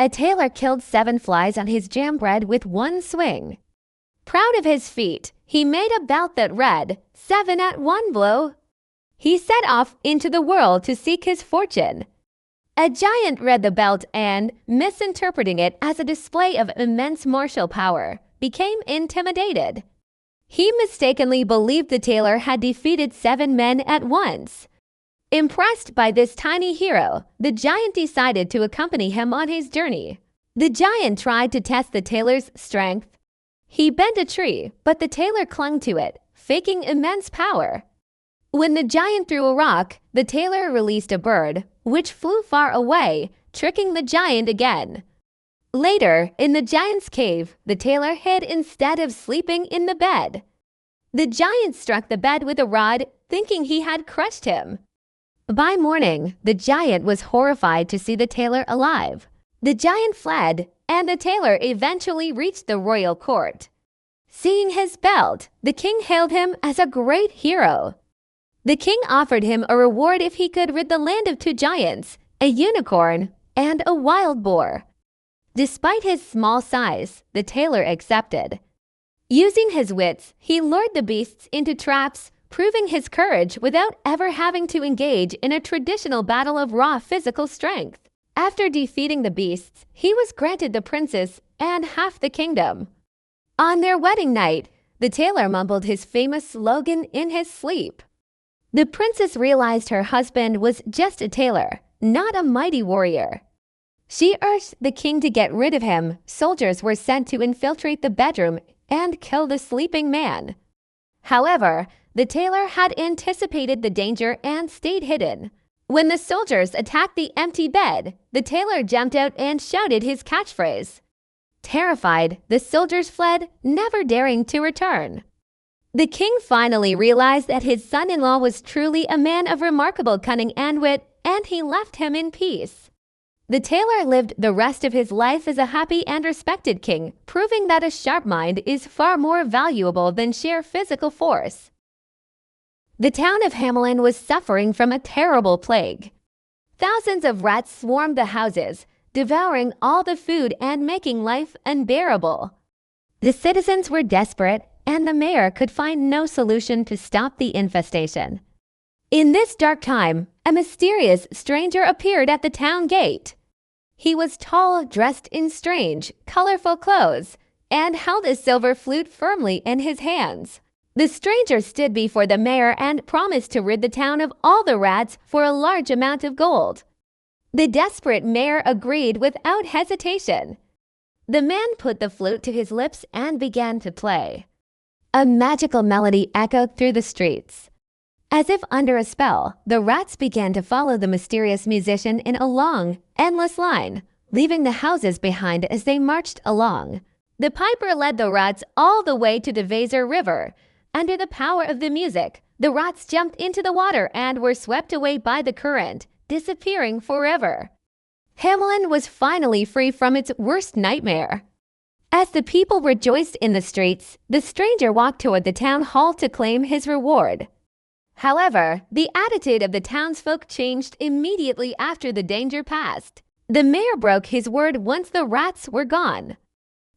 A tailor killed 7 flies on his jam bread with one swing. Proud of his feat, he made a belt that read, 7 at 1 blow. He set off into the world to seek his fortune. A giant read the belt and, misinterpreting it as a display of immense martial power, became intimidated. He mistakenly believed the tailor had defeated 7 men at once. Impressed by this tiny hero, the giant decided to accompany him on his journey. The giant tried to test the tailor's strength. He bent a tree, but the tailor clung to it, faking immense power. When the giant threw a rock, the tailor released a bird, which flew far away, tricking the giant again. Later, in the giant's cave, the tailor hid instead of sleeping in the bed. The giant struck the bed with a rod, thinking he had crushed him. By morning, the giant was horrified to see the tailor alive. The giant fled, and the tailor eventually reached the royal court. Seeing his belt, the king hailed him as a great hero. The king offered him a reward if he could rid the land of 2 giants, a unicorn and a wild boar. Despite his small size, the tailor accepted. Using his wits, he lured the beasts into traps, proving his courage without ever having to engage in a traditional battle of raw physical strength. After defeating the beasts, he was granted the princess and half the kingdom. On their wedding night, the tailor mumbled his famous slogan in his sleep. The princess realized her husband was just a tailor, not a mighty warrior. She urged the king to get rid of him. Soldiers were sent to infiltrate the bedroom and kill the sleeping man. However, the tailor had anticipated the danger and stayed hidden. When the soldiers attacked the empty bed, the tailor jumped out and shouted his catchphrase. Terrified, the soldiers fled, never daring to return. The king finally realized that his son-in-law was truly a man of remarkable cunning and wit, and he left him in peace. The tailor lived the rest of his life as a happy and respected king, proving that a sharp mind is far more valuable than sheer physical force. The town of Hamelin was suffering from a terrible plague. Thousands of rats swarmed the houses, devouring all the food and making life unbearable. The citizens were desperate, and the mayor could find no solution to stop the infestation. In this dark time, a mysterious stranger appeared at the town gate. He was tall, dressed in strange, colorful clothes, and held a silver flute firmly in his hands. The stranger stood before the mayor and promised to rid the town of all the rats for a large amount of gold. The desperate mayor agreed without hesitation. The man put the flute to his lips and began to play. A magical melody echoed through the streets. As if under a spell, the rats began to follow the mysterious musician in a long, endless line, leaving the houses behind as they marched along. The piper led the rats all the way to the Weser River. Under the power of the music, the rats jumped into the water and were swept away by the current, disappearing forever. Hamelin was finally free from its worst nightmare. As the people rejoiced in the streets, the stranger walked toward the town hall to claim his reward. However, the attitude of the townsfolk changed immediately after the danger passed. The mayor broke his word once the rats were gone.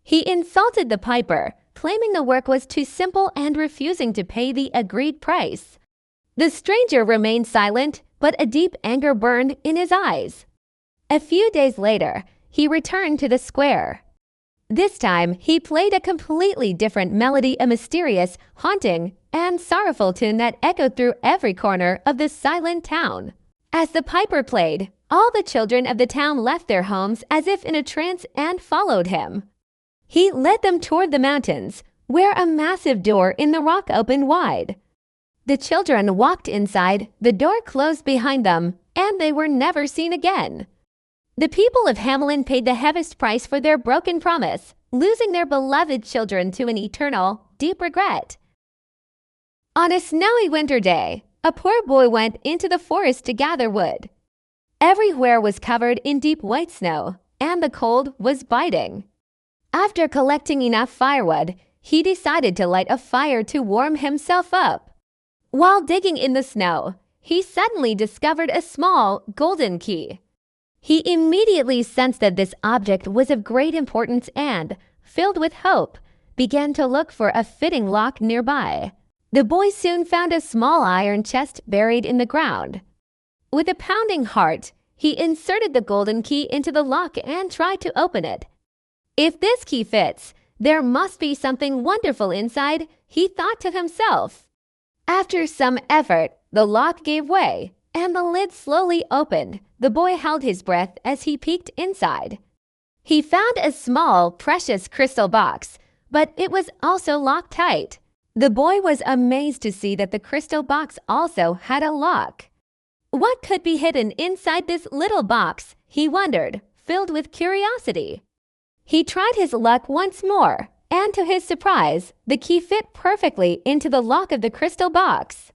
He insulted the piper, claiming the work was too simple and refusing to pay the agreed price. The stranger remained silent, but a deep anger burned in his eyes. A few days later, he returned to the square. This time, he played a completely different melody, a mysterious, haunting, and sorrowful tune that echoed through every corner of the silent town. As the piper played, all the children of the town left their homes as if in a trance and followed him. He led them toward the mountains, where a massive door in the rock opened wide. The children walked inside, the door closed behind them, and they were never seen again. The people of Hamelin paid the heaviest price for their broken promise, losing their beloved children to an eternal, deep regret. On a snowy winter day, a poor boy went into the forest to gather wood. Everywhere was covered in deep white snow, and the cold was biting. After collecting enough firewood, he decided to light a fire to warm himself up. While digging in the snow, he suddenly discovered a small, golden key. He immediately sensed that this object was of great importance and, filled with hope, began to look for a fitting lock nearby. The boy soon found a small iron chest buried in the ground. With a pounding heart, he inserted the golden key into the lock and tried to open it. If this key fits, there must be something wonderful inside, he thought to himself. After some effort, the lock gave way, and the lid slowly opened. The boy held his breath as he peeked inside. He found a small, precious crystal box, but it was also locked tight. The boy was amazed to see that the crystal box also had a lock. What could be hidden inside this little box, he wondered, filled with curiosity. He tried his luck once more, and to his surprise, the key fit perfectly into the lock of the crystal box.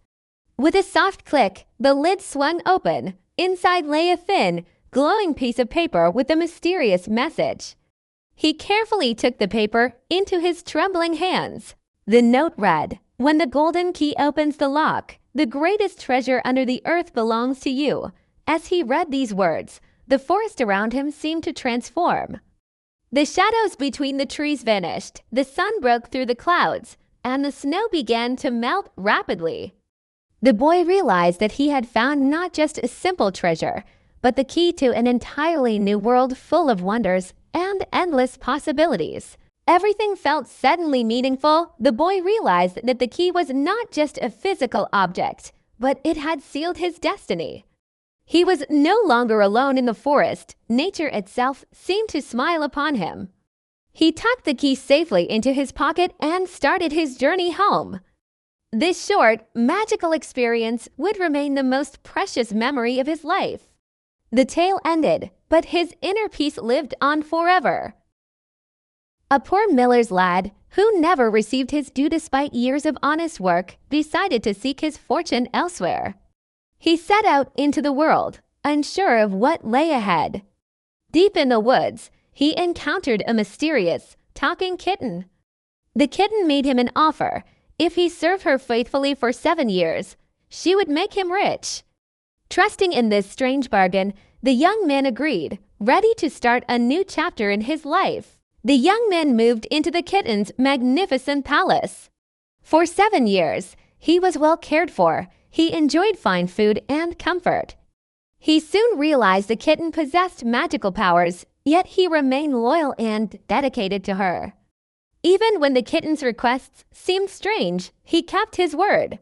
With a soft click, the lid swung open. Inside lay a thin, glowing piece of paper with a mysterious message. He carefully took the paper into his trembling hands. The note read, "When the golden key opens the lock, the greatest treasure under the earth belongs to you." As he read these words, the forest around him seemed to transform. The shadows between the trees vanished, the sun broke through the clouds, and the snow began to melt rapidly. The boy realized that he had found not just a simple treasure, but the key to an entirely new world full of wonders and endless possibilities. Everything felt suddenly meaningful. The boy realized that the key was not just a physical object, but it had sealed his destiny. He was no longer alone in the forest. Nature itself seemed to smile upon him. He tucked the key safely into his pocket and started his journey home. This short, magical experience would remain the most precious memory of his life. The tale ended, but his inner peace lived on forever. A poor miller's lad, who never received his due despite years of honest work, decided to seek his fortune elsewhere. He set out into the world, unsure of what lay ahead. Deep in the woods, he encountered a mysterious, talking kitten. The kitten made him an offer. If he served her faithfully for 7 years, she would make him rich. Trusting in this strange bargain, the young man agreed, ready to start a new chapter in his life. The young man moved into the kitten's magnificent palace. For 7 years, he was well cared for. He enjoyed fine food and comfort. He soon realized the kitten possessed magical powers, yet he remained loyal and dedicated to her. Even when the kitten's requests seemed strange, he kept his word.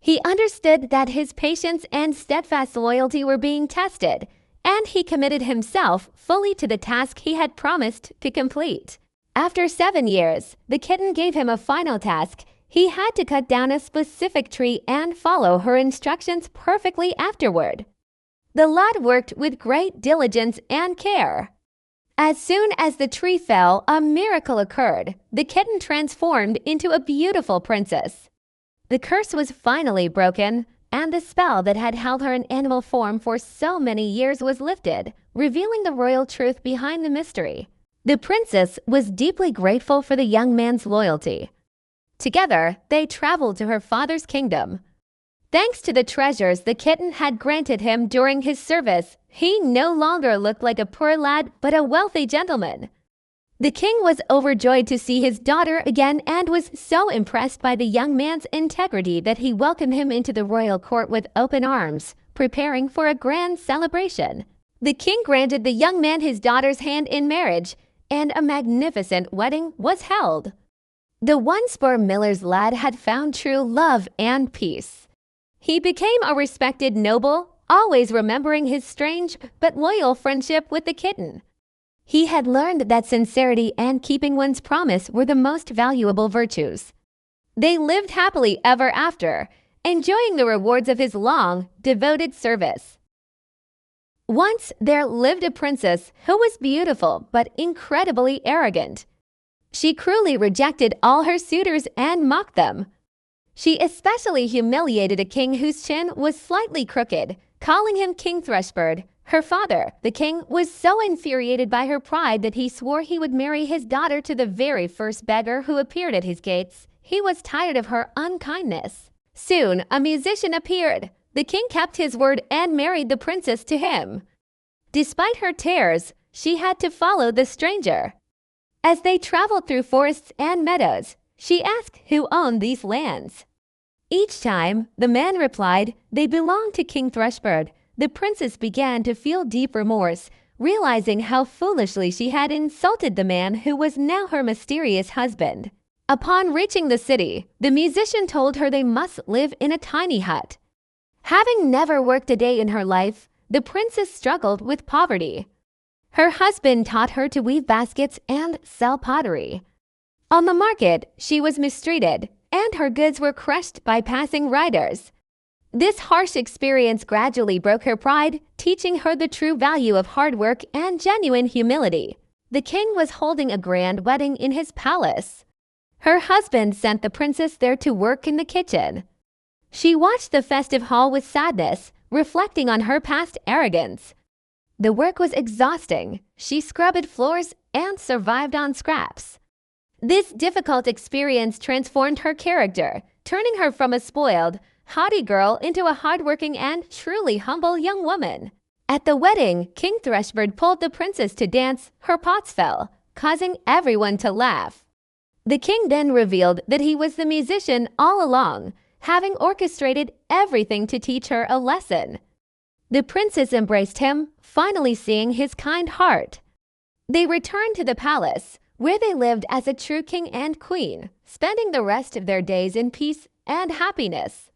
He understood that his patience and steadfast loyalty were being tested, and he committed himself fully to the task he had promised to complete. After 7 years, the kitten gave him a final task. He had to cut down a specific tree and follow her instructions perfectly afterward. The lad worked with great diligence and care. As soon as the tree fell, a miracle occurred. The kitten transformed into a beautiful princess. The curse was finally broken, and the spell that had held her in animal form for so many years was lifted, revealing the royal truth behind the mystery. The princess was deeply grateful for the young man's loyalty. Together, they traveled to her father's kingdom. Thanks to the treasures the kitten had granted him during his service, he no longer looked like a poor lad but a wealthy gentleman. The king was overjoyed to see his daughter again and was so impressed by the young man's integrity that he welcomed him into the royal court with open arms, preparing for a grand celebration. The king granted the young man his daughter's hand in marriage, and a magnificent wedding was held. The once poor miller's lad had found true love and peace. He became a respected noble, always remembering his strange but loyal friendship with the kitten. He had learned that sincerity and keeping one's promise were the most valuable virtues. They lived happily ever after, enjoying the rewards of his long, devoted service. Once there lived a princess who was beautiful but incredibly arrogant. She cruelly rejected all her suitors and mocked them. She especially humiliated a king whose chin was slightly crooked, calling him King Thrushbeard. Her father, the king, was so infuriated by her pride that he swore he would marry his daughter to the very first beggar who appeared at his gates. He was tired of her unkindness. Soon, a musician appeared. The king kept his word and married the princess to him. Despite her terrors, she had to follow the stranger. As they traveled through forests and meadows, she asked who owned these lands. Each time, the man replied they belonged to King Thrushbeard. The princess began to feel deep remorse, realizing how foolishly she had insulted the man who was now her mysterious husband. Upon reaching the city, the musician told her they must live in a tiny hut. Having never worked a day in her life, the princess struggled with poverty. Her husband taught her to weave baskets and sell pottery. On the market, she was mistreated, and her goods were crushed by passing riders. This harsh experience gradually broke her pride, teaching her the true value of hard work and genuine humility. The king was holding a grand wedding in his palace. Her husband sent the princess there to work in the kitchen. She watched the festive hall with sadness, reflecting on her past arrogance. The work was exhausting. She scrubbed floors and survived on scraps. This difficult experience transformed her character, turning her from a spoiled, haughty girl into a hardworking and truly humble young woman. At the wedding, King Thrushbeard pulled the princess to dance. Her pots fell, causing everyone to laugh. The king then revealed that he was the musician all along, having orchestrated everything to teach her a lesson. The princess embraced him, finally seeing his kind heart. They returned to the palace, where they lived as a true king and queen, spending the rest of their days in peace and happiness.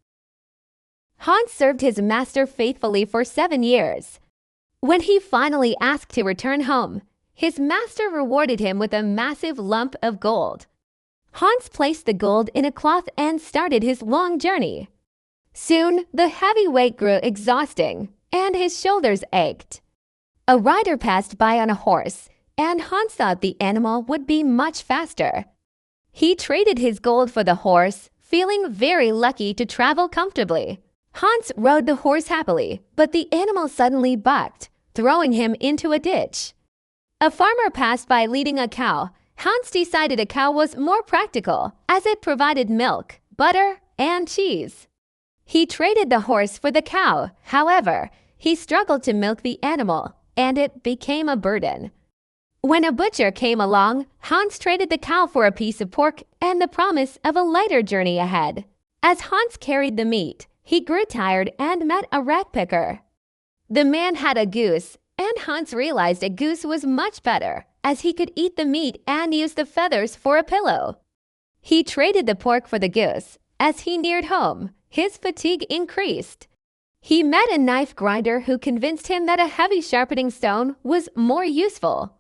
Hans served his master faithfully for 7 years. When he finally asked to return home, his master rewarded him with a massive lump of gold. Hans placed the gold in a cloth and started his long journey. Soon, the heavy weight grew exhausting, and his shoulders ached. A rider passed by on a horse, and Hans thought the animal would be much faster. He traded his gold for the horse, feeling very lucky to travel comfortably. Hans rode the horse happily, but the animal suddenly bucked, throwing him into a ditch. A farmer passed by leading a cow. Hans decided a cow was more practical, as it provided milk, butter, and cheese. He traded the horse for the cow. However, he struggled to milk the animal, and it became a burden. When a butcher came along, Hans traded the cow for a piece of pork and the promise of a lighter journey ahead. As Hans carried the meat, he grew tired and met a ragpicker. The man had a goose, and Hans realized a goose was much better, as he could eat the meat and use the feathers for a pillow. He traded the pork for the goose. As he neared home, his fatigue increased. He met a knife grinder who convinced him that a heavy sharpening stone was more useful.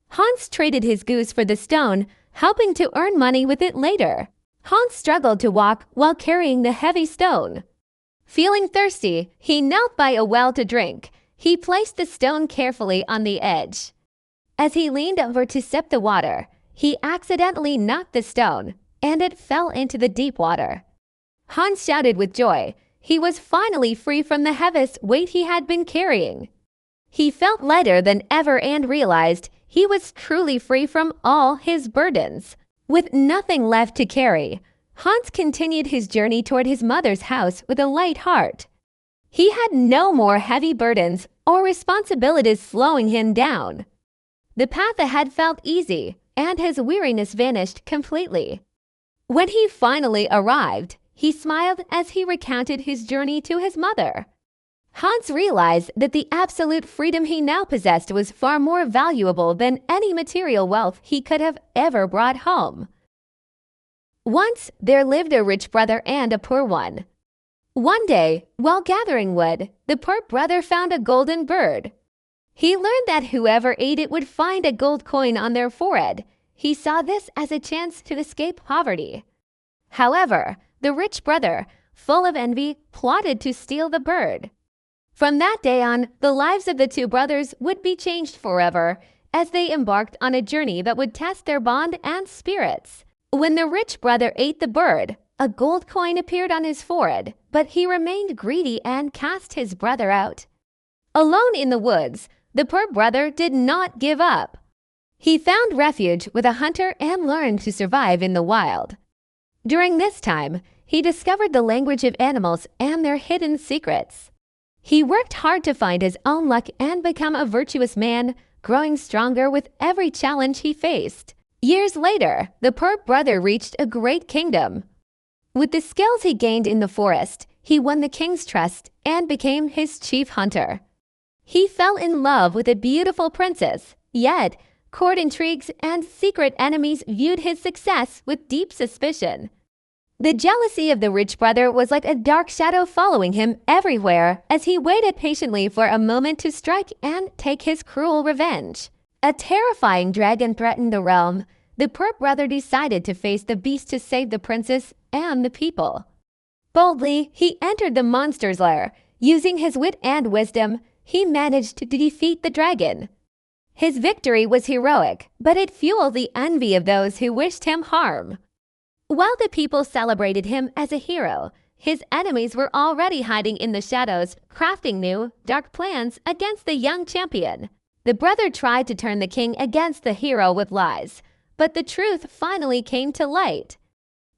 Hans traded his goose for the stone, hoping to earn money with it later. Hans struggled to walk while carrying the heavy stone. Feeling thirsty, he knelt by a well to drink. He placed the stone carefully on the edge. As he leaned over to sip the water, he accidentally knocked the stone, and it fell into the deep water. Hans shouted with joy. He was finally free from the heaviest weight he had been carrying. He felt lighter than ever and realized he was truly free from all his burdens. With nothing left to carry, Hans continued his journey toward his mother's house with a light heart. He had no more heavy burdens or responsibilities slowing him down. The path ahead felt easy, and his weariness vanished completely. When he finally arrived, he smiled as he recounted his journey to his mother. Hans realized that the absolute freedom he now possessed was far more valuable than any material wealth he could have ever brought home. Once there lived a rich brother and a poor one. One day, while gathering wood, the poor brother found a golden bird. He learned that whoever ate it would find a gold coin on their forehead. He saw this as a chance to escape poverty. However, the rich brother, full of envy, plotted to steal the bird. From that day on, the lives of the two brothers would be changed forever as they embarked on a journey that would test their bond and spirits. When the rich brother ate the bird, a gold coin appeared on his forehead, but he remained greedy and cast his brother out. Alone in the woods, the poor brother did not give up. He found refuge with a hunter and learned to survive in the wild. During this time, he discovered the language of animals and their hidden secrets. He worked hard to find his own luck and become a virtuous man, growing stronger with every challenge he faced. Years later, the poor brother reached a great kingdom. With the skills he gained in the forest, he won the king's trust and became his chief hunter. He fell in love with a beautiful princess, yet court intrigues and secret enemies viewed his success with deep suspicion. The jealousy of the rich brother was like a dark shadow following him everywhere as he waited patiently for a moment to strike and take his cruel revenge. A terrifying dragon threatened the realm. The poor brother decided to face the beast to save the princess and the people. Boldly, he entered the monster's lair. Using his wit and wisdom, he managed to defeat the dragon. His victory was heroic, but it fueled the envy of those who wished him harm. While the people celebrated him as a hero, his enemies were already hiding in the shadows, crafting new, dark plans against the young champion. The brother tried to turn the king against the hero with lies, but the truth finally came to light.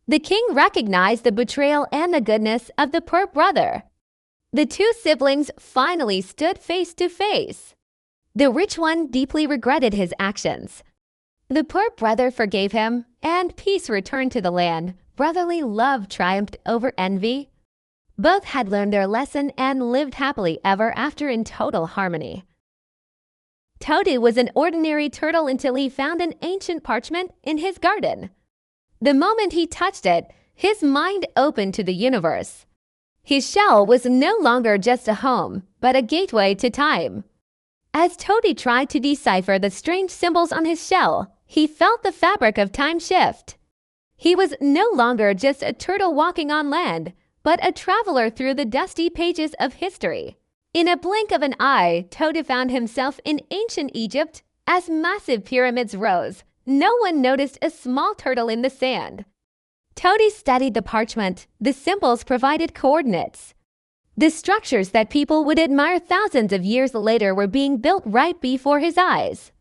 The king recognized the betrayal and the goodness of the poor brother. The two siblings finally stood face to face. The rich one deeply regretted his actions. The poor brother forgave him, and peace returned to the land. Brotherly love triumphed over envy. Both had learned their lesson and lived happily ever after in total harmony. Toti was an ordinary turtle until he found an ancient parchment in his garden. The moment he touched it, his mind opened to the universe. His shell was no longer just a home, but a gateway to time. As Toti tried to decipher the strange symbols on his shell, he felt the fabric of time shift. He was no longer just a turtle walking on land, but a traveler through the dusty pages of history. In a blink of an eye, Toti found himself in ancient Egypt. As massive pyramids rose, no one noticed a small turtle in the sand. Toti studied the parchment. The symbols provided coordinates. The structures that people would admire thousands of years later were being built right before his eyes.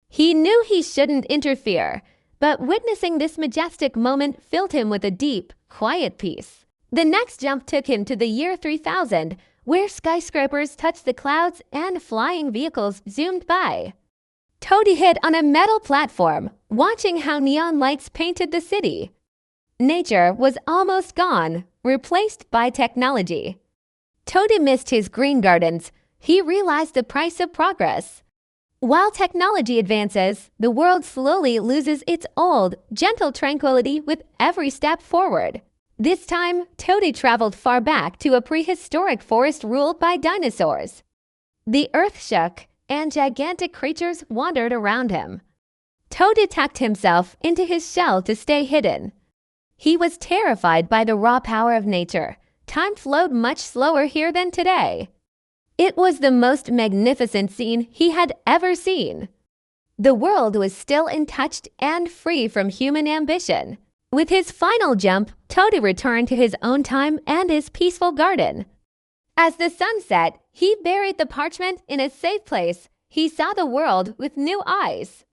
He knew he shouldn't interfere, but witnessing this majestic moment filled him with a deep, quiet peace. The next jump took him to the year 3000, where skyscrapers touched the clouds and flying vehicles zoomed by. Toti hid on a metal platform, watching how neon lights painted the city. Nature was almost gone, replaced by technology. Toti missed his green gardens. He realized the price of progress. While technology advances, the world slowly loses its old, gentle tranquility with every step forward. This time, Toti traveled far back to a prehistoric forest ruled by dinosaurs. The earth shook, and gigantic creatures wandered around him. Toti tucked himself into his shell to stay hidden. He was terrified by the raw power of nature. Time flowed much slower here than today. It was the most magnificent scene he had ever seen. The world was still untouched and free from human ambition. With his final jump, Toti returned to his own time and his peaceful garden. As the sun set, he buried the parchment in a safe place. He saw the world with new eyes.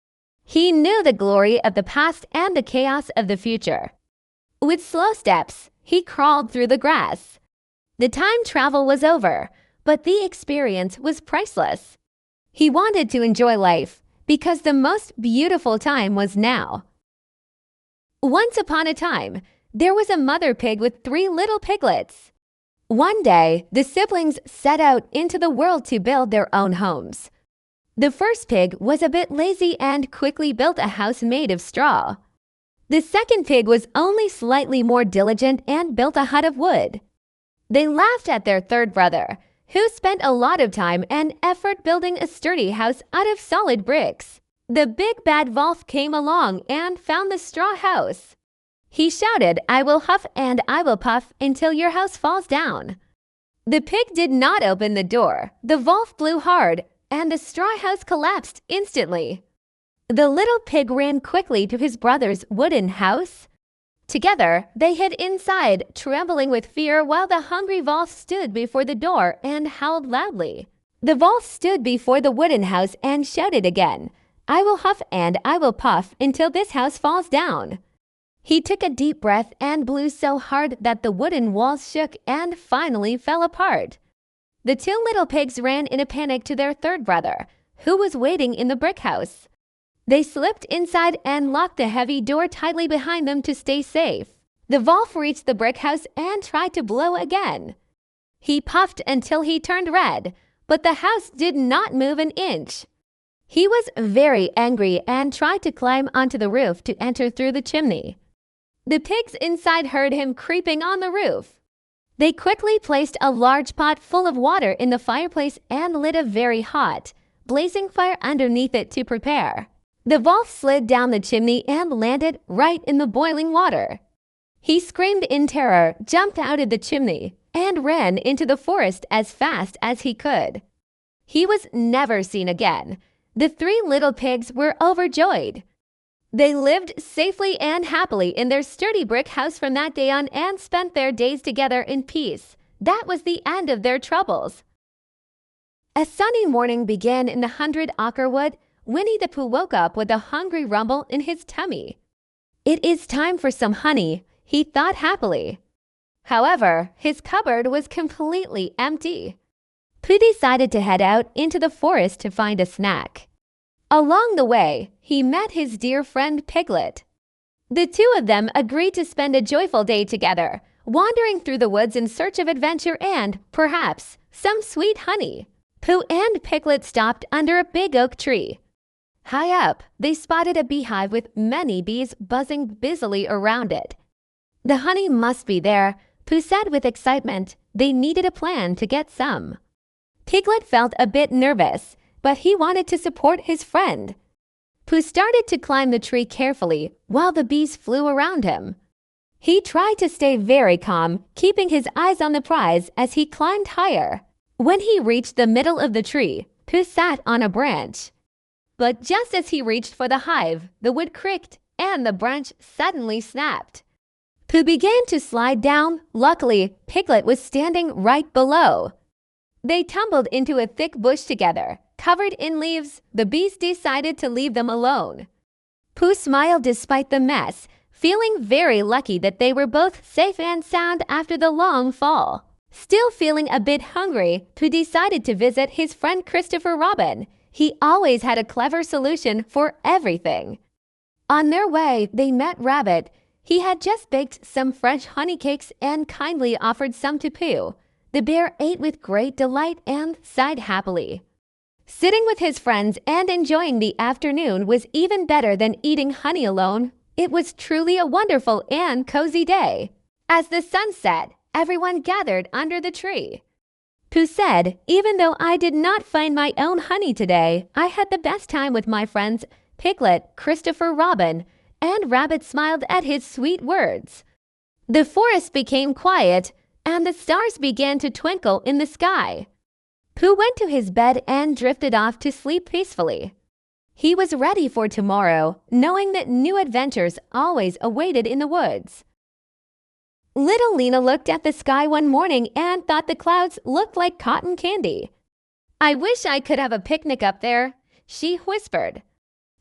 He knew the glory of the past and the chaos of the future. With slow steps, he crawled through the grass. The time travel was over, but the experience was priceless. He wanted to enjoy life because the most beautiful time was now. Once upon a time, there was a mother pig with 3 little piglets. One day, the siblings set out into the world to build their own homes. The first pig was a bit lazy and quickly built a house made of straw. The second pig was only slightly more diligent and built a hut of wood. They laughed at their third brother, who spent a lot of time and effort building a sturdy house out of solid bricks. The big bad wolf came along and found the straw house. He shouted, "I will huff and I will puff until your house falls down." The pig did not open the door. The wolf blew hard, and the straw house collapsed instantly. The little pig ran quickly to his brother's wooden house. Together, they hid inside, trembling with fear while the hungry wolf stood before the door and howled loudly. The wolf stood before the wooden house and shouted again, "I will huff and I will puff until this house falls down." He took a deep breath and blew so hard that the wooden walls shook and finally fell apart. The two little pigs ran in a panic to their third brother, who was waiting in the brick house. They slipped inside and locked the heavy door tightly behind them to stay safe. The wolf reached the brick house and tried to blow again. He puffed until he turned red, but the house did not move an inch. He was very angry and tried to climb onto the roof to enter through the chimney. The pigs inside heard him creeping on the roof. They quickly placed a large pot full of water in the fireplace and lit a very hot, blazing fire underneath it to prepare. The wolf slid down the chimney and landed right in the boiling water. He screamed in terror, jumped out of the chimney, and ran into the forest as fast as he could. He was never seen again. The three little pigs were overjoyed. They lived safely and happily in their sturdy brick house from that day on and spent their days together in peace. That was the end of their troubles. A sunny morning began in the 100-acre wood. Winnie the Pooh woke up with a hungry rumble in his tummy. "It is time for some honey," he thought happily. However, his cupboard was completely empty. Pooh decided to head out into the forest to find a snack. Along the way, he met his dear friend Piglet. The two of them agreed to spend a joyful day together, wandering through the woods in search of adventure and, perhaps, some sweet honey. Pooh and Piglet stopped under a big oak tree. High up, they spotted a beehive with many bees buzzing busily around it. The honey must be there, Pooh said with excitement. They needed a plan to get some. Piglet felt a bit nervous, but he wanted to support his friend. Pooh started to climb the tree carefully while the bees flew around him. He tried to stay very calm, keeping his eyes on the prize as he climbed higher. When he reached the middle of the tree, Pooh sat on a branch. But just as he reached for the hive, the wood creaked and the branch suddenly snapped. Pooh began to slide down. Luckily, Piglet was standing right below. They tumbled into a thick bush together. Covered in leaves, the bees decided to leave them alone. Pooh smiled despite the mess, feeling very lucky that they were both safe and sound after the long fall. Still feeling a bit hungry, Pooh decided to visit his friend Christopher Robin. He always had a clever solution for everything. On their way, they met Rabbit. He had just baked some fresh honey cakes and kindly offered some to Pooh. The bear ate with great delight and sighed happily. Sitting with his friends and enjoying the afternoon was even better than eating honey alone. It was truly a wonderful and cozy day. As the sun set, everyone gathered under the tree. Pooh said, "Even though I did not find my own honey today, I had the best time with my friends Piglet, Christopher Robin," and Rabbit smiled at his sweet words. The forest became quiet, and the stars began to twinkle in the sky. Pooh went to his bed and drifted off to sleep peacefully. He was ready for tomorrow, knowing that new adventures always awaited in the woods. Little Lena looked at the sky one morning and thought the clouds looked like cotton candy. "I wish I could have a picnic up there," she whispered.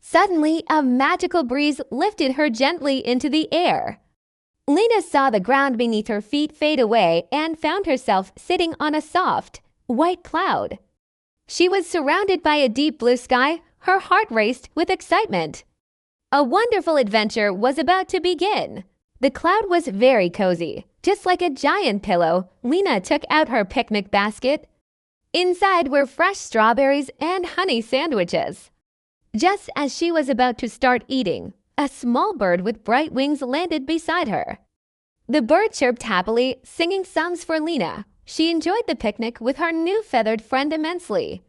Suddenly, a magical breeze lifted her gently into the air. Lena saw the ground beneath her feet fade away and found herself sitting on a soft, white cloud. She was surrounded by a deep blue sky. Her heart raced with excitement. A wonderful adventure was about to begin. The cloud was very cozy. Just like a giant pillow, Lena took out her picnic basket. Inside were fresh strawberries and honey sandwiches. Just as she was about to start eating, a small bird with bright wings landed beside her. The bird chirped happily, singing songs for Lena. She enjoyed the picnic with her new feathered friend immensely.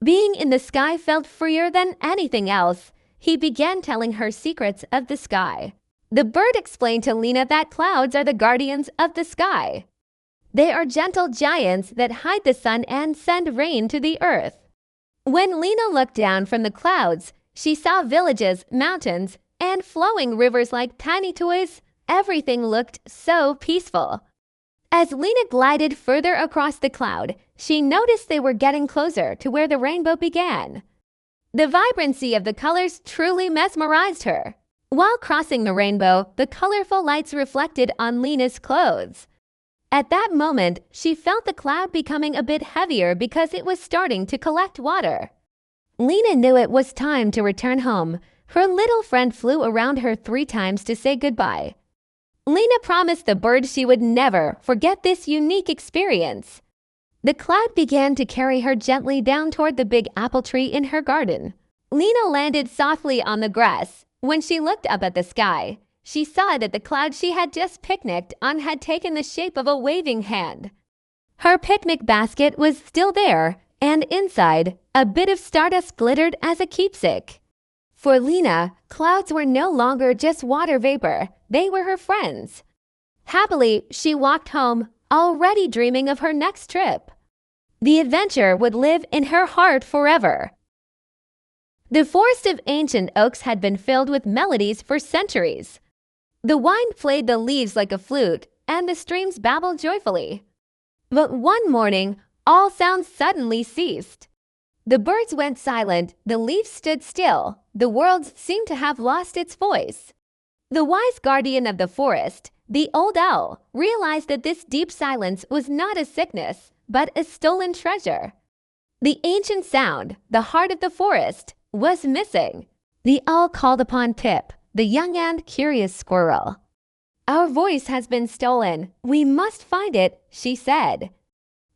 Being in the sky felt freer than anything else. He began telling her secrets of the sky. The bird explained to Lena that clouds are the guardians of the sky. They are gentle giants that hide the sun and send rain to the earth. When Lena looked down from the clouds, she saw villages, mountains, and flowing rivers like tiny toys. Everything looked so peaceful. As Lena glided further across the cloud, she noticed they were getting closer to where the rainbow began. The vibrancy of the colors truly mesmerized her. While crossing the rainbow, the colorful lights reflected on Lena's clothes. At that moment, she felt the cloud becoming a bit heavier because it was starting to collect water. Lena knew it was time to return home. Her little friend flew around her 3 times to say goodbye. Lena promised the bird she would never forget this unique experience. The cloud began to carry her gently down toward the big apple tree in her garden. Lena landed softly on the grass. When she looked up at the sky, she saw that the cloud she had just picnicked on had taken the shape of a waving hand. Her picnic basket was still there, and inside, a bit of stardust glittered as a keepsake. For Lena, clouds were no longer just water vapor. They were her friends. Happily, she walked home, already dreaming of her next trip. The adventure would live in her heart forever. The forest of ancient oaks had been filled with melodies for centuries. The wind played the leaves like a flute, and the streams babbled joyfully. But one morning, all sounds suddenly ceased. The birds went silent, the leaves stood still, the world seemed to have lost its voice. The wise guardian of the forest, the old owl, realized that this deep silence was not a sickness, but a stolen treasure. The ancient sound, the heart of the forest, was missing. The owl called upon Pip, the young and curious squirrel. "Our voice has been stolen. We must find it," she said.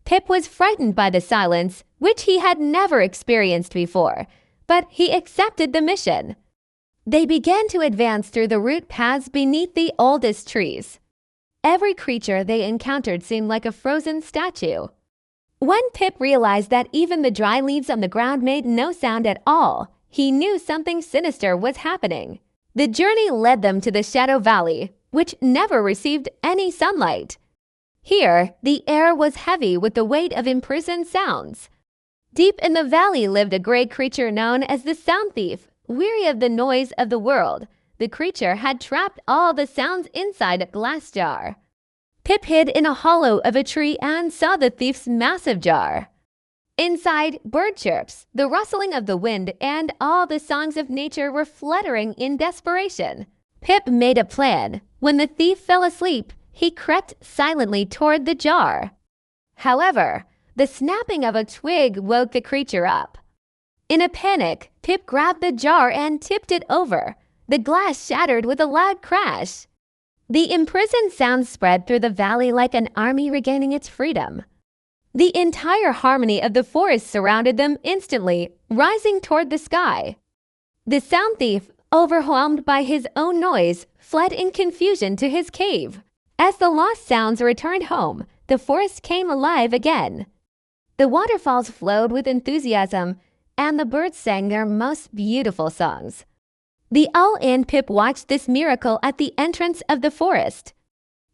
Pip was frightened by the silence, which he had never experienced before, but he accepted the mission. They began to advance through the root paths beneath the oldest trees. Every creature they encountered seemed like a frozen statue. When Pip realized that even the dry leaves on the ground made no sound at all, he knew something sinister was happening. The journey led them to the Shadow Valley, which never received any sunlight. Here, the air was heavy with the weight of imprisoned sounds. Deep in the valley lived a great creature known as the Sound Thief. Weary of the noise of the world, the creature had trapped all the sounds inside a glass jar. Pip hid in a hollow of a tree and saw the thief's massive jar. Inside, bird chirps, the rustling of the wind, and all the songs of nature were fluttering in desperation. Pip made a plan. When the thief fell asleep, he crept silently toward the jar. However, the snapping of a twig woke the creature up. In a panic, Pip grabbed the jar and tipped it over. The glass shattered with a loud crash. The imprisoned sound spread through the valley like an army regaining its freedom. The entire harmony of the forest surrounded them instantly, rising toward the sky. The Sound Thief, overwhelmed by his own noise, fled in confusion to his cave. As the lost sounds returned home, the forest came alive again. The waterfalls flowed with enthusiasm, and the birds sang their most beautiful songs. The owl and Pip watched this miracle at the entrance of the forest.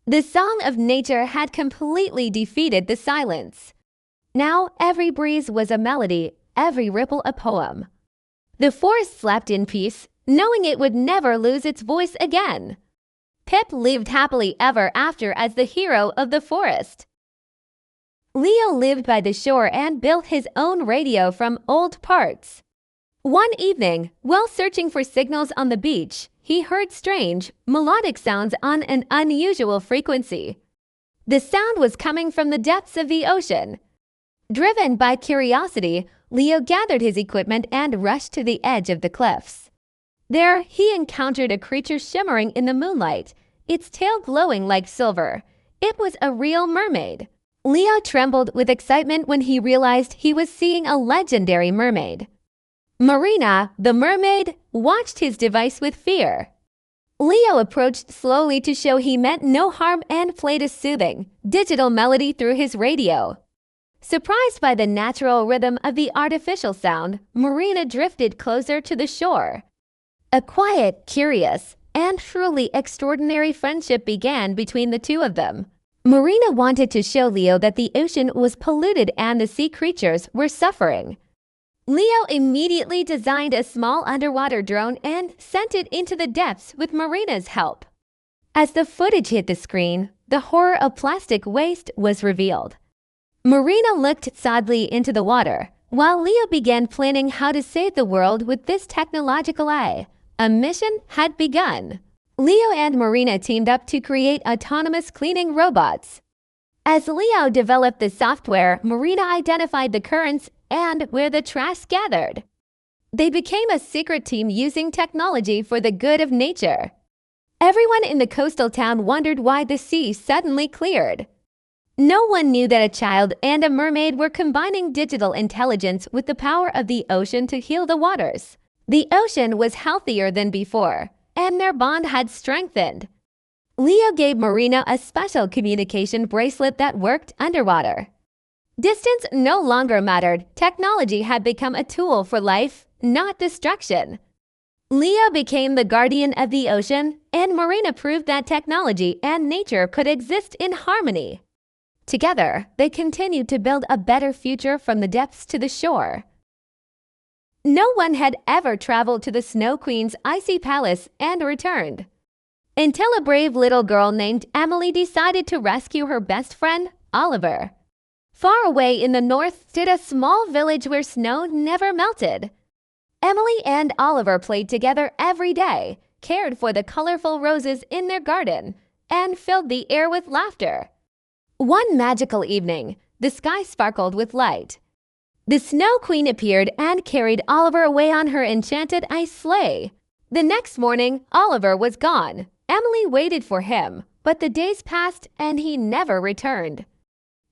The song of nature had completely defeated the silence. Now every breeze was a melody, every ripple a poem. The forest slept in peace, knowing it would never lose its voice again. Pip lived happily ever after as the hero of the forest. Leo lived by the shore and built his own radio from old parts. One evening, while searching for signals on the beach, he heard strange, melodic sounds on an unusual frequency. The sound was coming from the depths of the ocean. Driven by curiosity, Leo gathered his equipment and rushed to the edge of the cliffs. There, he encountered a creature shimmering in the moonlight, its tail glowing like silver. It was a real mermaid. Leo trembled with excitement when he realized he was seeing a legendary mermaid. Marina, the mermaid, watched his device with fear. Leo approached slowly to show he meant no harm and played a soothing, digital melody through his radio. Surprised by the natural rhythm of the artificial sound, Marina drifted closer to the shore. A quiet, curious, and truly extraordinary friendship began between the two of them. Marina wanted to show Leo that the ocean was polluted and the sea creatures were suffering. Leo immediately designed a small underwater drone and sent it into the depths with Marina's help. As the footage hit the screen, the horror of plastic waste was revealed. Marina looked sadly into the water, while Leo began planning how to save the world with this technological eye. A mission had begun. Leo and Marina teamed up to create autonomous cleaning robots. As Leo developed the software, Marina identified the currents and where the trash gathered. They became a secret team using technology for the good of nature. Everyone in the coastal town wondered why the sea suddenly cleared. No one knew that a child and a mermaid were combining digital intelligence with the power of the ocean to heal the waters. The ocean was healthier than before, and their bond had strengthened. Leo gave Marina a special communication bracelet that worked underwater. Distance no longer mattered. Technology had become a tool for life, not destruction. Leo became the guardian of the ocean, and Marina proved that technology and nature could exist in harmony. Together, they continued to build a better future from the depths to the shore. No one had ever traveled to the Snow Queen's icy palace and returned, until a brave little girl named Emily decided to rescue her best friend, Oliver. Far away in the north stood a small village where snow never melted. Emily and Oliver played together every day, cared for the colorful roses in their garden, and filled the air with laughter. One magical evening, the sky sparkled with light. The Snow Queen appeared and carried Oliver away on her enchanted ice sleigh. The next morning, Oliver was gone. Emily waited for him, but the days passed and he never returned.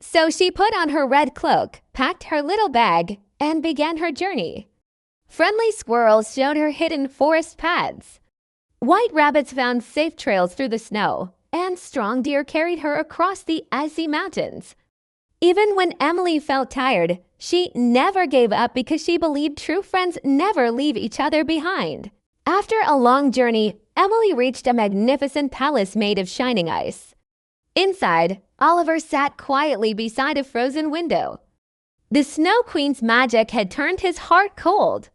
So she put on her red cloak, packed her little bag, and began her journey. Friendly squirrels showed her hidden forest paths. White rabbits found safe trails through the snow, and strong deer carried her across the icy mountains. Even when Emily felt tired, she never gave up because she believed true friends never leave each other behind. After a long journey, Emily reached a magnificent palace made of shining ice. Inside, Oliver sat quietly beside a frozen window. The Snow Queen's magic had turned his heart cold.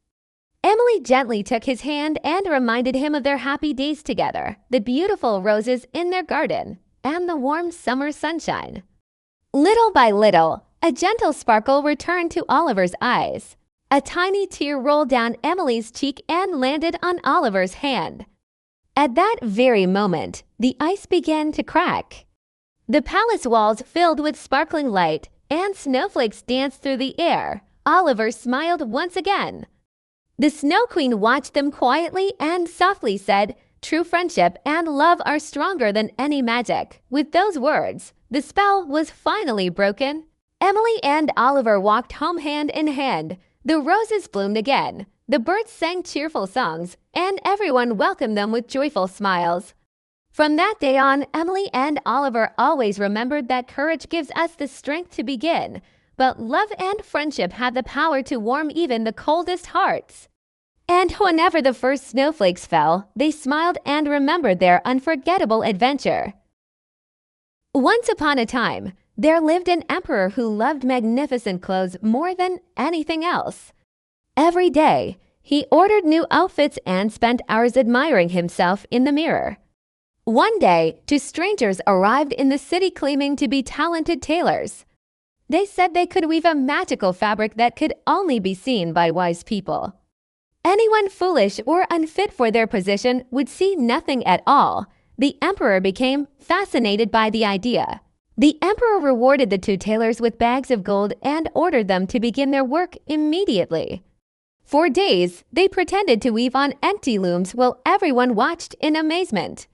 Emily gently took his hand and reminded him of their happy days together, the beautiful roses in their garden, and the warm summer sunshine. Little by little, a gentle sparkle returned to Oliver's eyes. A tiny tear rolled down Emily's cheek and landed on Oliver's hand. At that very moment, the ice began to crack. The palace walls filled with sparkling light, and snowflakes danced through the air. Oliver smiled once again. The Snow Queen watched them quietly and softly said, "True friendship and love are stronger than any magic." With those words, the spell was finally broken. Emily and Oliver walked home hand in hand. The roses bloomed again, the birds sang cheerful songs, and everyone welcomed them with joyful smiles. From that day on, Emily and Oliver always remembered that courage gives us the strength to begin, but love and friendship have the power to warm even the coldest hearts. And whenever the first snowflakes fell, they smiled and remembered their unforgettable adventure. Once upon a time, there lived an emperor who loved magnificent clothes more than anything else. Every day, he ordered new outfits and spent hours admiring himself in the mirror. One day, two strangers arrived in the city claiming to be talented tailors. They said they could weave a magical fabric that could only be seen by wise people. Anyone foolish or unfit for their position would see nothing at all. The emperor became fascinated by the idea. The emperor rewarded the two tailors with bags of gold and ordered them to begin their work immediately. For days, they pretended to weave on empty looms while everyone watched in amazement.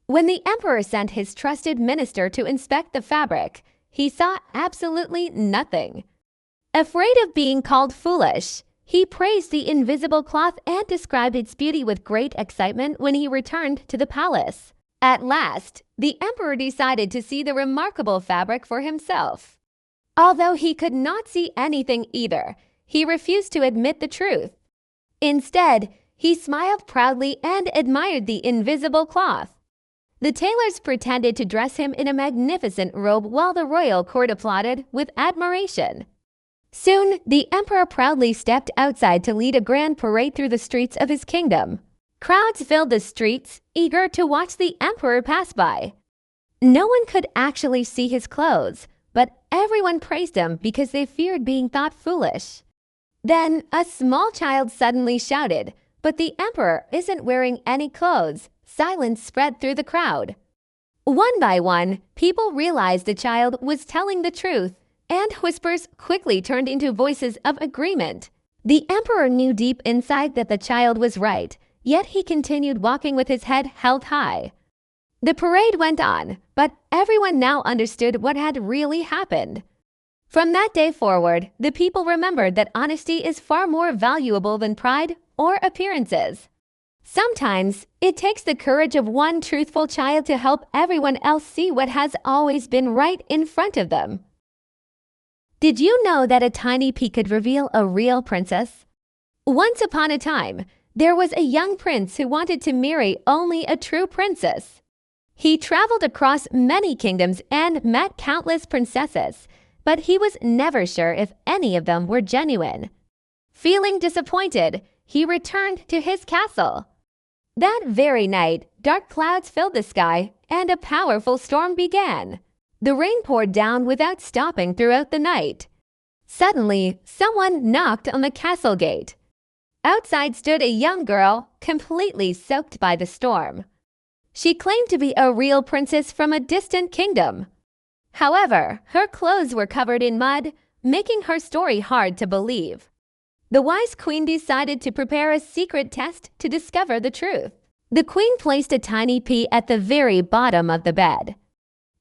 When the emperor sent his trusted minister to inspect the fabric, he saw absolutely nothing. Afraid of being called foolish, he praised the invisible cloth and described its beauty with great excitement when he returned to the palace. At last, the emperor decided to see the remarkable fabric for himself. Although he could not see anything either, he refused to admit the truth. Instead, he smiled proudly and admired the invisible cloth. The tailors pretended to dress him in a magnificent robe while the royal court applauded with admiration. Soon, the emperor proudly stepped outside to lead a grand parade through the streets of his kingdom. Crowds filled the streets, eager to watch the emperor pass by. No one could actually see his clothes, but everyone praised him because they feared being thought foolish. Then, a small child suddenly shouted, "But the emperor isn't wearing any clothes." Silence spread through the crowd. One by one, people realized the child was telling the truth, and whispers quickly turned into voices of agreement. The emperor knew deep inside that the child was right, yet he continued walking with his head held high. The parade went on, but everyone now understood what had really happened. From that day forward, the people remembered that honesty is far more valuable than pride or appearances. Sometimes, it takes the courage of one truthful child to help everyone else see what has always been right in front of them. Did you know that a tiny pea could reveal a real princess? Once upon a time, there was a young prince who wanted to marry only a true princess. He traveled across many kingdoms and met countless princesses, but he was never sure if any of them were genuine. Feeling disappointed, he returned to his castle. That very night, dark clouds filled the sky and a powerful storm began. The rain poured down without stopping throughout the night. Suddenly, someone knocked on the castle gate. Outside stood a young girl, completely soaked by the storm. She claimed to be a real princess from a distant kingdom. However, her clothes were covered in mud, making her story hard to believe. The wise queen decided to prepare a secret test to discover the truth. The queen placed a tiny pea at the very bottom of the bed.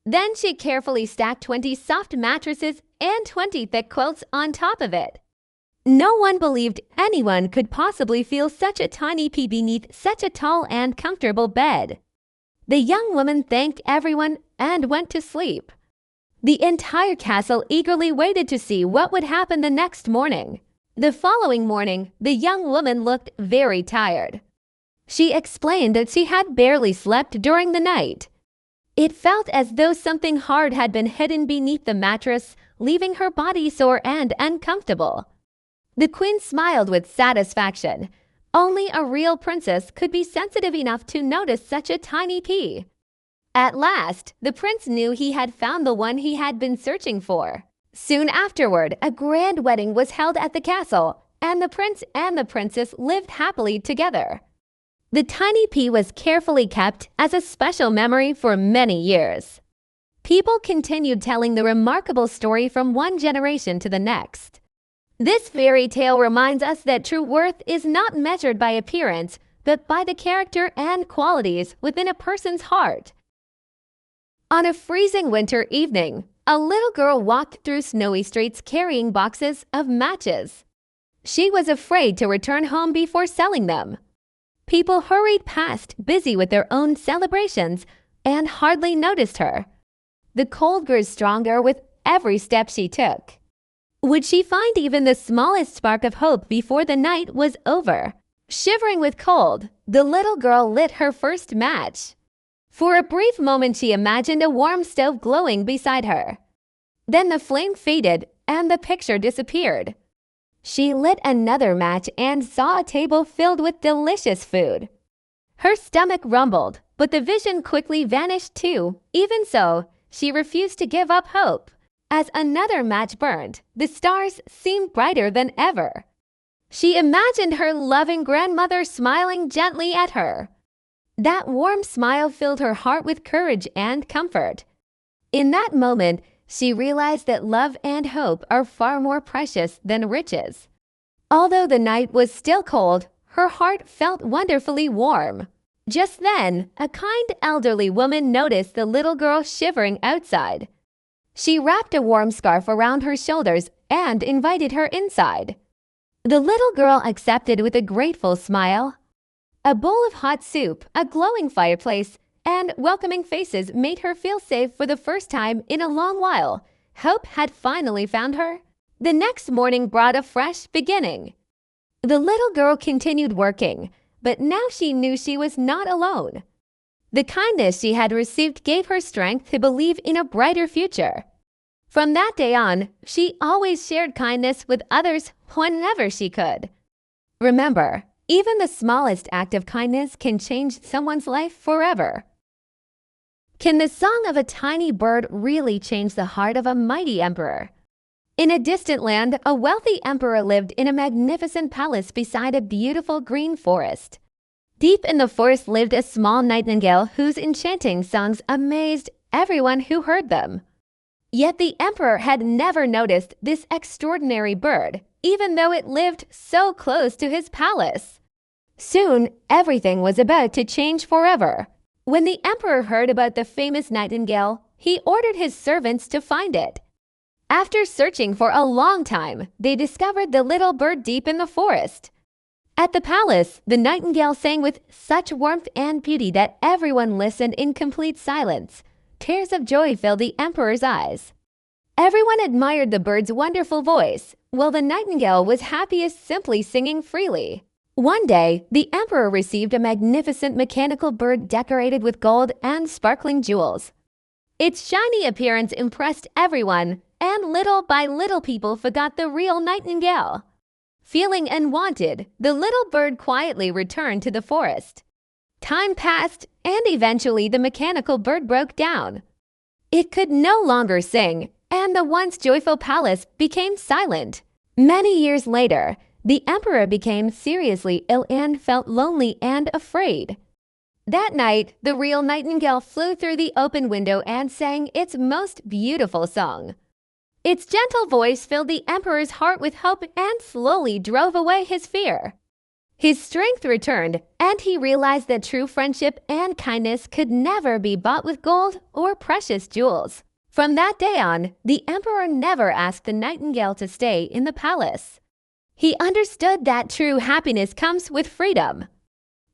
Then she carefully stacked 20 soft mattresses and 20 thick quilts on top of it. No one believed anyone could possibly feel such a tiny pea beneath such a tall and comfortable bed. The young woman thanked everyone and went to sleep. The entire castle eagerly waited to see what would happen the next morning. The following morning, the young woman looked very tired. She explained that she had barely slept during the night. It felt as though something hard had been hidden beneath the mattress, leaving her body sore and uncomfortable. The queen smiled with satisfaction. Only a real princess could be sensitive enough to notice such a tiny pea. At last, the prince knew he had found the one he had been searching for. Soon afterward, a grand wedding was held at the castle, and the prince and the princess lived happily together. The tiny pea was carefully kept as a special memory for many years. People continued telling the remarkable story from one generation to the next. This fairy tale reminds us that true worth is not measured by appearance, but by the character and qualities within a person's heart. On a freezing winter evening, a little girl walked through snowy streets carrying boxes of matches. She was afraid to return home before selling them. People hurried past, busy with their own celebrations, and hardly noticed her. The cold grew stronger with every step she took. Would she find even the smallest spark of hope before the night was over? Shivering with cold, the little girl lit her first match. For a brief moment, she imagined a warm stove glowing beside her. Then the flame faded and the picture disappeared. She lit another match and saw a table filled with delicious food. Her stomach rumbled, but the vision quickly vanished too. Even so, she refused to give up hope. As another match burned, the stars seemed brighter than ever. She imagined her loving grandmother smiling gently at her. That warm smile filled her heart with courage and comfort. In that moment, she realized that love and hope are far more precious than riches. Although the night was still cold, her heart felt wonderfully warm. Just then, a kind elderly woman noticed the little girl shivering outside. She wrapped a warm scarf around her shoulders and invited her inside. The little girl accepted with a grateful smile. A bowl of hot soup, a glowing fireplace, and welcoming faces made her feel safe for the first time in a long while. Hope had finally found her. The next morning brought a fresh beginning. The little girl continued working, but now she knew she was not alone. The kindness she had received gave her strength to believe in a brighter future. From that day on, she always shared kindness with others whenever she could. Remember, even the smallest act of kindness can change someone's life forever. Can the song of a tiny bird really change the heart of a mighty emperor? In a distant land, a wealthy emperor lived in a magnificent palace beside a beautiful green forest. Deep in the forest lived a small nightingale whose enchanting songs amazed everyone who heard them. Yet the emperor had never noticed this extraordinary bird, even though it lived so close to his palace. Soon, everything was about to change forever. When the emperor heard about the famous nightingale, he ordered his servants to find it. After searching for a long time, they discovered the little bird deep in the forest. At the palace, the nightingale sang with such warmth and beauty that everyone listened in complete silence. Tears of joy filled the emperor's eyes. Everyone admired the bird's wonderful voice, while the nightingale was happiest simply singing freely. One day, the emperor received a magnificent mechanical bird decorated with gold and sparkling jewels. Its shiny appearance impressed everyone, and little by little people forgot the real nightingale. Feeling unwanted, the little bird quietly returned to the forest. Time passed, and eventually the mechanical bird broke down. It could no longer sing, and the once joyful palace became silent. Many years later, the emperor became seriously ill and felt lonely and afraid. That night, the real nightingale flew through the open window and sang its most beautiful song. Its gentle voice filled the emperor's heart with hope and slowly drove away his fear. His strength returned, and he realized that true friendship and kindness could never be bought with gold or precious jewels. From that day on, the emperor never asked the nightingale to stay in the palace. He understood that true happiness comes with freedom.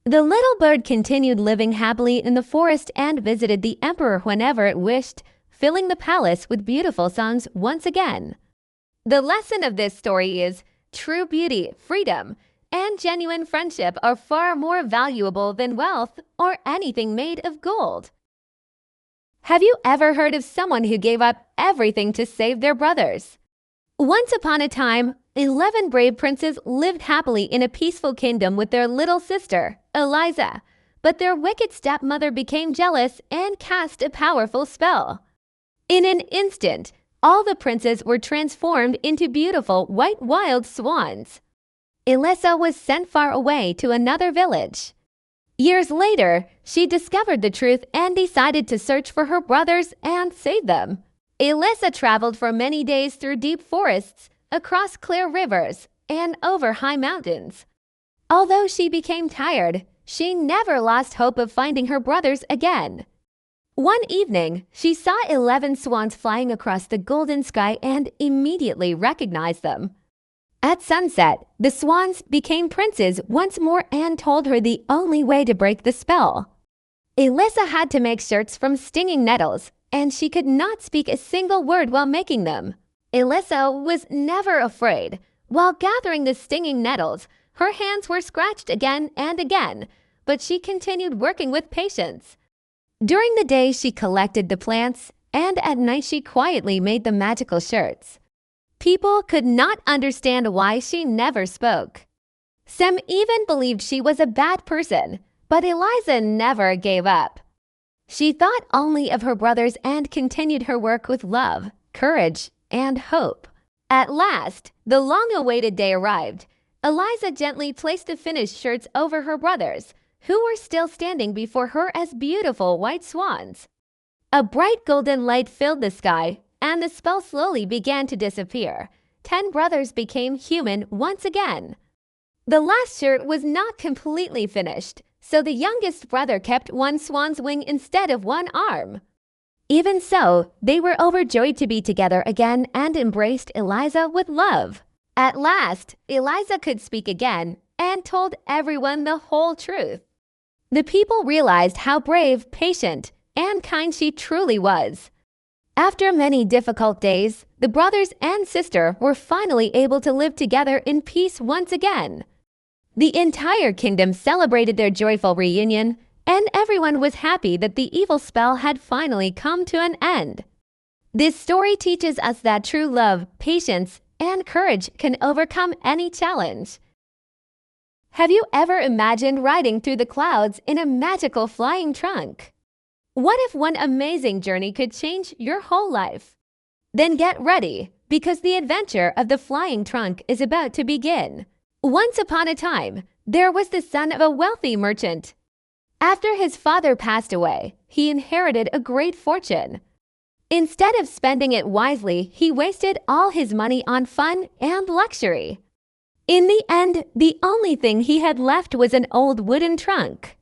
The little bird continued living happily in the forest and visited the emperor whenever it wished, filling the palace with beautiful songs once again. The lesson of this story is true beauty, freedom, and genuine friendship are far more valuable than wealth or anything made of gold. Have you ever heard of someone who gave up everything to save their brothers? Once upon a time, 11 brave princes lived happily in a peaceful kingdom with their little sister, Eliza, but their wicked stepmother became jealous and cast a powerful spell. In an instant, all the princes were transformed into beautiful white wild swans. Eliza was sent far away to another village. Years later, she discovered the truth and decided to search for her brothers and save them. Eliza traveled for many days through deep forests, across clear rivers, and over high mountains. Although she became tired, she never lost hope of finding her brothers again. One evening, she saw 11 swans flying across the golden sky and immediately recognized them. At sunset, the swans became princes once more and told her the only way to break the spell. Eliza had to make shirts from stinging nettles, and she could not speak a single word while making them. Eliza was never afraid. While gathering the stinging nettles, her hands were scratched again and again, but she continued working with patience. During the day, she collected the plants, and at night she quietly made the magical shirts. People could not understand why she never spoke. Some even believed she was a bad person, but Eliza never gave up. She thought only of her brothers and continued her work with love, courage, and hope. At last, the long-awaited day arrived. Eliza gently placed the finished shirts over her brothers, who were still standing before her as beautiful white swans. A bright golden light filled the sky, and the spell slowly began to disappear. 10 brothers became human once again. The last shirt was not completely finished, so the youngest brother kept one swan's wing instead of one arm. Even so, they were overjoyed to be together again and embraced Eliza with love. At last, Eliza could speak again and told everyone the whole truth. The people realized how brave, patient, and kind she truly was. After many difficult days, the brothers and sister were finally able to live together in peace once again. The entire kingdom celebrated their joyful reunion, and everyone was happy that the evil spell had finally come to an end. This story teaches us that true love, patience, and courage can overcome any challenge. Have you ever imagined riding through the clouds in a magical flying trunk? What if one amazing journey could change your whole life? Then get ready, because the adventure of the flying trunk is about to begin. Once upon a time, There was the son of a wealthy merchant. After his father passed away, he inherited a great fortune. Instead of spending it wisely, he wasted all his money on fun and luxury. In the end, the only thing he had left was an old wooden trunk.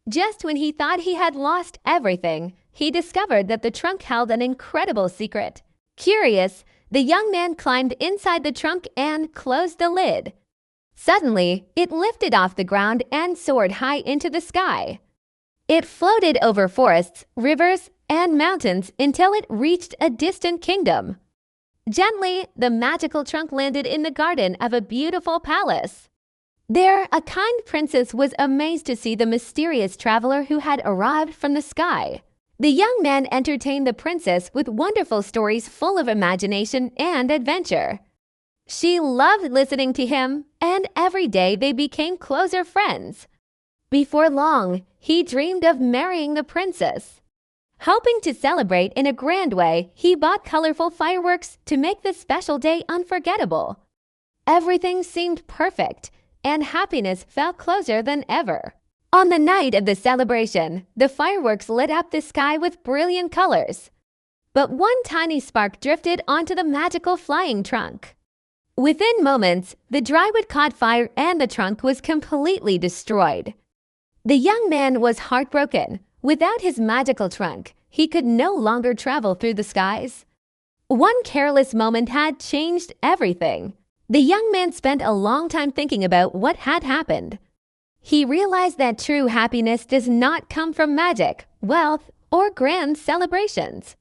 Just when he thought he had lost everything, he discovered that the trunk held an incredible secret. Curious, the young man climbed inside the trunk and closed the lid. Suddenly, it lifted off the ground and soared high into the sky. It floated over forests, rivers, and mountains until it reached a distant kingdom. Gently, the magical trunk landed in the garden of a beautiful palace. There, a kind princess was amazed to see the mysterious traveler who had arrived from the sky. The young man entertained the princess with wonderful stories full of imagination and adventure. She loved listening to him, and every day they became closer friends. Before long, he dreamed of marrying the princess. Hoping to celebrate in a grand way, he bought colorful fireworks to make the special day unforgettable. Everything seemed perfect, and happiness felt closer than ever. On the night of the celebration, the fireworks lit up the sky with brilliant colors. But one tiny spark drifted onto the magical flying trunk. Within moments, the drywood caught fire and the trunk was completely destroyed. The young man was heartbroken. Without his magical trunk, he could no longer travel through the skies. One careless moment had changed everything. The young man spent a long time thinking about what had happened. He realized that true happiness does not come from magic, wealth, or grand celebrations.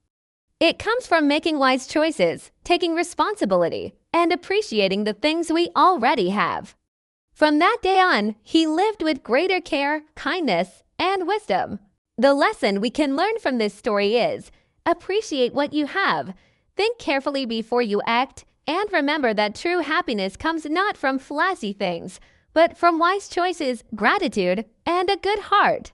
It comes from making wise choices, taking responsibility, and appreciating the things we already have. From that day on, he lived with greater care, kindness, and wisdom. The lesson we can learn from this story is, appreciate what you have, think carefully before you act, and remember that true happiness comes not from flashy things, but from wise choices, gratitude, and a good heart.